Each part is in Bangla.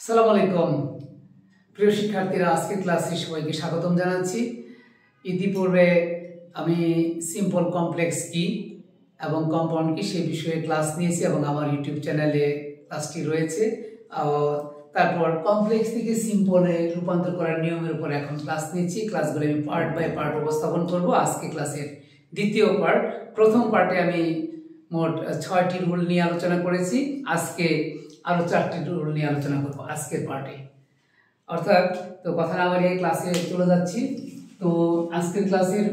আসসালামু আলাইকুম প্রিয় শিক্ষার্থীরা, আজকের ক্লাসে সবাইকে স্বাগতম জানাচ্ছি। ইতিপূর্বে আমি সিম্পল কমপ্লেক্স কি এবং কম্পাউন্ড কি সেই বিষয়ে ক্লাস নিয়েছি এবং আমার ইউটিউব চ্যানেলে ক্লাসটি রয়েছে। তারপর কমপ্লেক্স থেকে সিম্পলে রূপান্তর করার নিয়মের উপর এখন ক্লাস নিচ্ছি। ক্লাসগুলো আমি পার্ট বাই পার্ট উপস্থাপন করব। আজকে ক্লাসের দ্বিতীয় পার্ট। প্রথম পার্টে আমি মোট 6টি রুল নিয়ে আলোচনা করেছি। আজকে আরো 4টি রুল নিয়ে আলোচনা করব আজকের পার্টে। অর্থাৎ তো কথা না বাড়িয়ে ক্লাসে চলে যাচ্ছি। তো আজকের ক্লাসের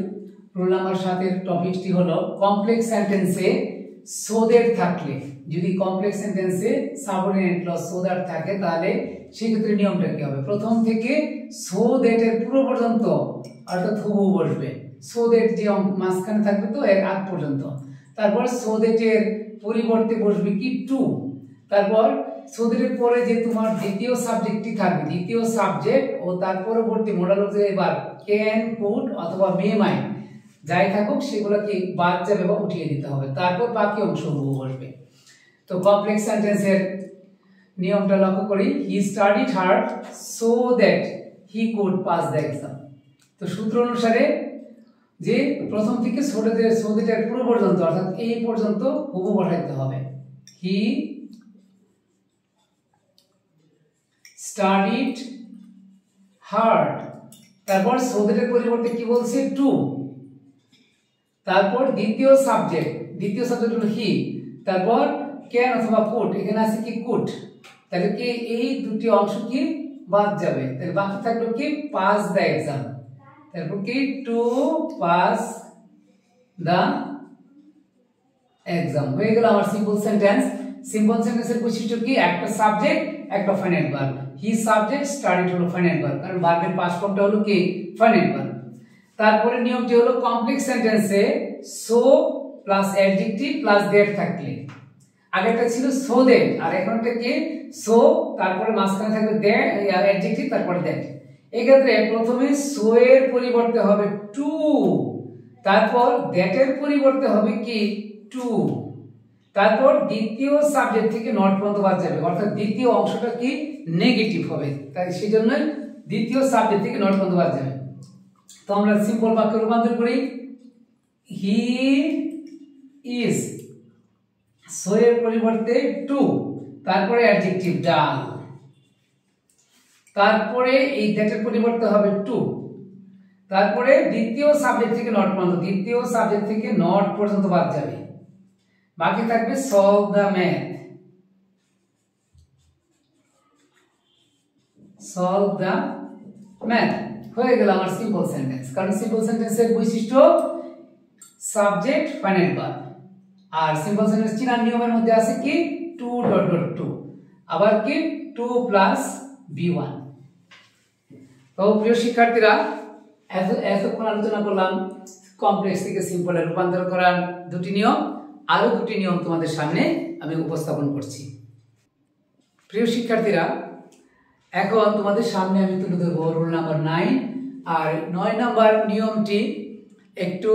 রুল নাম্বার 7 এর টপিকটি হলো কমপ্লেক্স সেন্টেন্সে সো দ্যাট থাকলে, যদি কমপ্লেক্স সেন্টেন্সে সাবঅর্ডিনেট ক্লজ সো দ্যাট থাকে তাহলে সেক্ষেত্রে নিয়মটা কি হবে। প্রথম থেকে সো দ্যাট এর পুরো পর্যন্ত অর্থাৎ হুবহু বসবে। সো দ্যাট যে মাঝখানে থাকবে তো এর আগ পর্যন্ত। তারপর সো দ্যাট এর পরিবর্তে বসবে কি টু। তারপর সো দ্যাট এর পরে যে তোমার দ্বিতীয় সাবজেক্টটি থাকবে, দ্বিতীয় সাবজেক্ট ও তার পরবর্তী মডাল হচ্ছে এবার ক্যান, কুড অথবা মে, মাই যাই থাকুক সেগুলোকে বাদ যাবে বা উঠিয়ে দিতে হবে। তারপর বাকি অংশ বসবে। তো কমপ্লেক্স সেন্টেন্সের নিয়মটা লক্ষ্য করি। হি studied hard so that he could pass the exam. তো সূত্র অনুসারে যে প্রথম থেকে সো দ্যাট এর পুরো পর্যন্ত অর্থাৎ এই পর্যন্ত হুবহু বসাইতে হবে। হি স্টাডিড হার্ড, তারপর সো দ্যাট এর পরিবর্তে কি বলছে টু, তারপর দ্বিতীয় সাবজেক্ট হলো হি, তারপর ক্যান অথবা কুড, এখানে আছে কি কুড, তাহলে কি এই দুটি অংশ কি বাদ যাবে। তাহলে বাকি থাকলো কি পাস দ্য এক্সাম, তারপর কি টু পাস দ্য এক্সাম। হয়ে গেল আমার সিম্পল সেন্টেন্স। সিম্পল সেন্টেন্সের বৈশিষ্ট্য কি, একটা সাবজেক্ট একটা finite verb. He subject studied হলো ফাইনাইট ভার্ব, কারণ ভার্বের পাস্ট ফর্মটা হলো কি ফাইনাইট ভার্ব। তারপরে নিয়মটি হলো কমপ্লেক্স সেন্টেন্সে so plus adjective plus that থাকলে, আগেরটা ছিল সো দ্যাট আর এখনটা কি সো তারপরে মাঝখানে থাকবে দ্যাট অ্যাডজেক্টিভ তারপরে দ্যাট। এই ক্ষেত্রে প্রথমে সো এর পরিবর্তে হবে টু, তারপর দ্যাট এর পরিবর্তে হবে কি টু, তারপর দ্বিতীয় সাবজেক্ট থেকে নট পর্যন্ত বাদ যাবে, অর্থাৎ দ্বিতীয় অংশটা কি নেগেটিভ হবে, তাই সেজন্য দ্বিতীয় সাবজেক্ট থেকে নট পর্যন্ত বাদ যাবে। তো আমরা সিম্পল বাক্যে রূপান্তর করি। হি ইজ, সো এর পরিবর্তে টু, তারপরে অ্যাডজেক্টিভ ডাল, তারপরে এই দ্যাটের পরিবর্তে হবে টু, তারপরে দ্বিতীয় সাবজেক্ট থেকে নট পর্যন্ত, দ্বিতীয় সাবজেক্ট থেকে নট পর্যন্ত বাদ যাবে, বাকি থাকবে solve the math, solve the math. হয়ে গেল আমার সিম্পল সেন্টেন্স। কারণ সিম্পল সেন্টেন্সের বৈশিষ্ট্য সাবজেক্ট ফাইনাইট ভার্ব, আর সিম্পল সেন্টেন্স চিনার নিয়মের মধ্যে আছে কি টু ডট ডট টু, আবার কি টু প্লাস বি1। তো প্রিয় শিক্ষার্থীরা, এতক্ষণ আলোচনা করলাম কমপ্লেক্স থেকে সিম্পলে রূপান্তর করার দুটি নিয়ম। আরো দুটি নিয়ম তোমাদের সামনে আমি উপস্থাপন করছি। প্রিয় শিক্ষার্থীরা, এখন তোমাদের সামনে আমি তুলে ধরবো রুল নাম্বার 9। আর 9 নাম্বার নিয়মটি একটু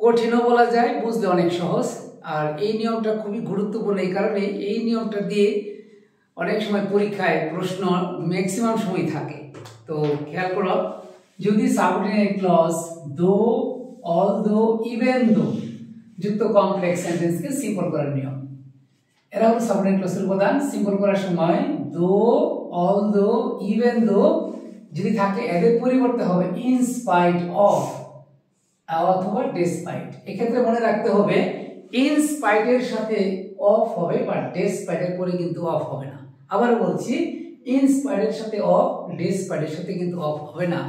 কঠিনও বলা যায়, বুঝতে অনেক সহজ। আর এই নিয়মটা খুবই গুরুত্বপূর্ণ, এই কারণে এই নিয়মটা দিয়ে অনেক সময় পরীক্ষায় প্রশ্ন ম্যাক্সিমাম সময় থাকে। তো খেয়াল করো, যদি সাবঅর্ডিনেট ক্লজ দো, অলদো, ইভেন দো যুক্ত কমপ্লেক্স সেন্টেন্সকে সিম্পল করার নিয়ম। এরা হলো সাবঅর্ডিনেট ক্লজের উপাদান। সিম্পল করার সময় দো, অলদো, ইভেন দো যদি থাকে এদের পরিবর্তে হবে ইন স্পাইট অফ অথবা ডেসপাইট। এক্ষেত্রে মনে রাখতে হবে ইন স্পাইট এর সাথে অফ হবে, বা ডেসপাইট এর পরে কিন্তু অফ হবে না। আবার বলছি, ইন স্পাইট এর সাথে অফ, ডেসপাইট এর সাথে কিন্তু অফ হবে না।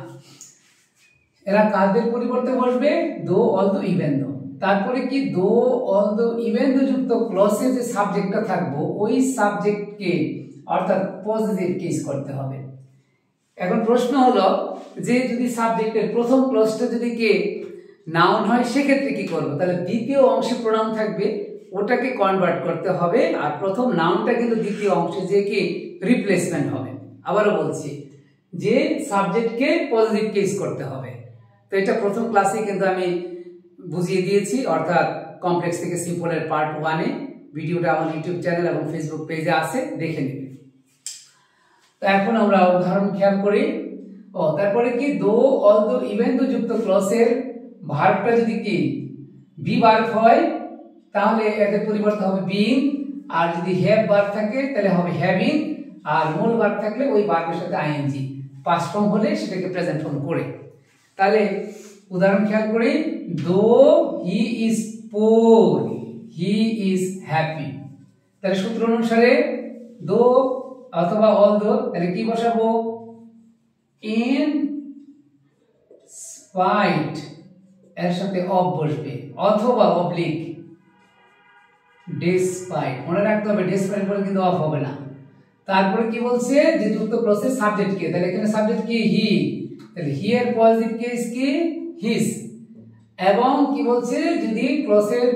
এরা কাদের পরিবর্তে বসবে, দো, অলদো, ইভেন দো। তারপরে কি দো, অলদো, ইভেন দো যুক্ত ক্লজে যে সাবজেক্টটা থাকবো ওই সাবজেক্টকে অর্থাৎ পজিটিভ কেস করতে হবে। এখন প্রশ্ন হলো যে যদি সাবজেক্টের প্রথম ক্লজটা যদি কে নাউন হয় সেক্ষেত্রে কি করব। তাহলে দ্বিতীয় অংশে প্রোনাউন থাকবে, ওটাকে কনভার্ট করতে হবে, আর প্রথম নাউনটা কিন্তু দ্বিতীয় অংশে যে কি রিপ্লেসমেন্ট হবে। আবারও বলছি যে সাবজেক্টকে পজিটিভ কেস করতে হবে। তো এটা প্রথম ক্লাসে কিন্তু আমি বুঝিয়ে দিয়েছি, অর্থাৎ কমপ্লেক্স থেকে সিম্পলের পার্ট 1 এ। ভিডিওটা আমার ইউটিউব চ্যানেল এবং ফেসবুক পেজে আছে, দেখে নেবে। তো এখন আমরা উদাহরণ খেয়াল করি। তারপরে কি দো অলদো ইভেন দো যুক্ত ক্লজের ভার্বটা যদি কি বি ভার্ব হয় তাহলে এদের পরিবর্তে হবে বিং, আর যদি হ্যাভ ভার্ব থাকে তাহলে হবে হ্যাভিং, আর মূল ভার্ব থাকলে ওই ভার্বের সাথে আইএনজি, পাস্ট ফর্ম হলে সেটাকে প্রেজেন্ট ফর্ম করে। তাহলে উদাহরণ খেয়াল করি, দো he is poor he is happy. তাহলে সূত্র অনুসারে দো অথবা অলদো তাহলে কি বসাবো, ইন স্পাইট এর সাথে অফ বসবে, অথবা অবলিক ডিসপাইট। মনে রাখতে হবে ডিসপাইট বলে কিন্তু অফ হবে না। তারপরে কি বলছে যে যুক্ত ক্লজের সাবজেক্ট কে, তাহলে এখানে সাবজেক্ট কি হি, তাহলে হি এর পজিটিভ কেস কি হিজ, এবং কি বলছে যদি ক্লজের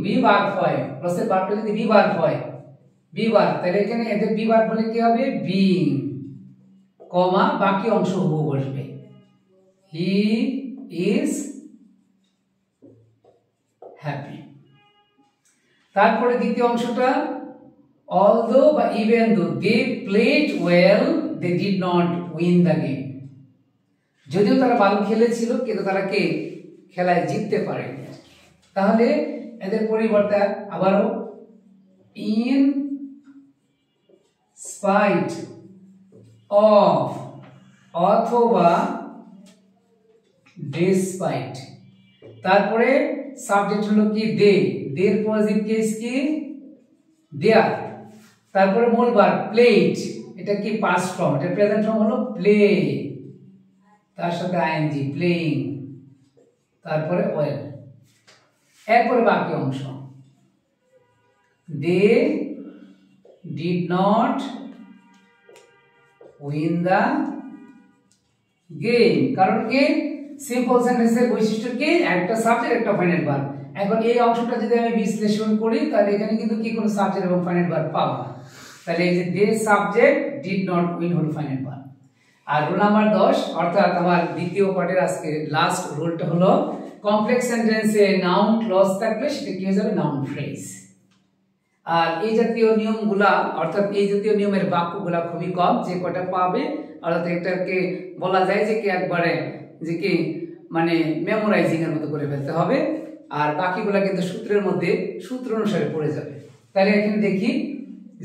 বি ভার্ব হয়, ক্লজের ভার্বটা যদি বি ভার্ব হয়, বি ভার্ব, তাহলে এখানে এদের বি ভার্ব হলে কি হবে বিং, কমা বাকি অংশ হবু বসবে, হি ইজ হ্যাপি। তারপরে দ্বিতীয় অংশটা although বা even though they played well they did not win the game, যদিও তারা ভালো খেলেছিল কিন্তু তারা কে খেলায় জিততে পারেনি। তাহলে এদের পরিবর্তে আবারও in spite of অথবা despite। তারপরে সাবজেক্ট হলো কি দে, দের পজিটিভ কেস কি দেয়ার। তারপরে মূল ভার্ব প্লেড, এটা কি পাস্ট ফর্ম, এটা প্রেজেন্ট ফর্ম হলো প্লে, তার সাথে আইএনজি প্লেইং, তারপরে ওয়েল। এরপরে বাকি অংশ they did not win the game, কারণ কি সিম্পল সেন্টেন্সের বৈশিষ্ট্য কি একটা সাবজেক্ট একটা ফাইনাল ভার্ব। এখন এই অংশটা যদি আমি বিশ্লেষণ করি তাহলে এখানে কিন্তু কি কোনো সাবজেক্ট এবং ফাইনাল ভার্ব পাবো না। তাহলে এই যে they subject did not win হলো ফাইনাল ভার্ব। আর রুল নাম্বার 10 অর্থাৎ আমার দ্বিতীয় পার্টের আজকে লাস্ট রুলটা হলো কমপ্লেক্স সেন্টেন্সে নাউন ক্লজ থাকলে সেটা কি হয়ে যাবে নাউন ফ্রেজ। আর এই জাতীয় নিয়মগুলা অর্থাৎ এই জাতীয় নিয়মের বাক্যগুলা খুবই কম, যে কটা পাবে অর্থাৎ এটাকে বলা যায় যে কি একবারে যে কি মানে মেমোরাইজিং এর মতো করে ফেলতে হবে, আর বাকিগুলা কিন্তু সূত্রের মধ্যে সূত্র অনুসারে পড়ে যাবে। তাহলে এখানে দেখি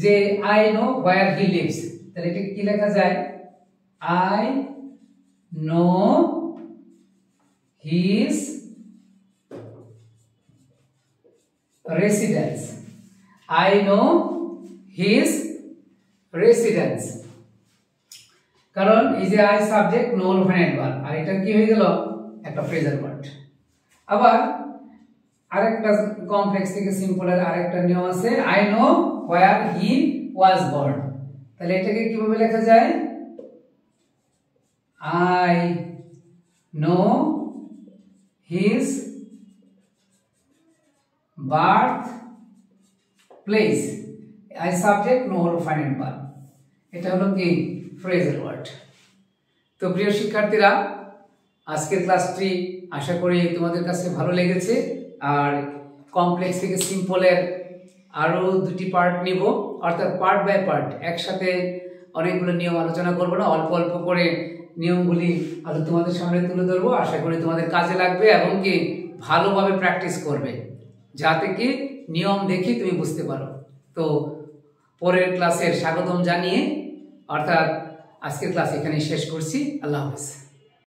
যে I know where he lives, তাহলে এটা কি লেখা যায়, I know his residence, I know his residence, কারণ এই যে I subject know final verb, আর এটা কি হয়ে গেল একটা ফ্রেজাল ওয়ার্ড। আবার আরেকটা কমপ্লেক্স থেকে সিম্পলের আরেকটা নিয়ম আছে, I know where he was born, তাহলে এটাকে কিভাবে লেখা যায়, I know his birth place, I subject know হলো ফাইনাল ভার্ব, এটা হলো কি ফ্রেজাল ওয়ার্ড। তো প্রিয় শিক্ষার্থীরা আজকের ক্লাসটি আশা করি তোমাদের কাছে ভালো লেগেছে। আর কমপ্লেক্স থেকে সিম্পলের আরো দুটি পার্ট নিব, অর্থাৎ পার্ট বাই পার্ট একসাথে অনেকগুলো নিয়ম আলোচনা করবো না, অল্প অল্প করে নিয়মগুলি আরো তোমাদের সামনে তুলে ধরবো। আশা করি তোমাদের কাজে লাগবে এবং কি ভালোভাবে প্র্যাকটিস করবে, যাতে কি নিয়ম দেখি তুমি বুঝতে পারো। তো পরের ক্লাসের স্বাগতম জানিয়ে অর্থাৎ আজকের ক্লাস এখানে শেষ করছি। আল্লাহ হাফেজ।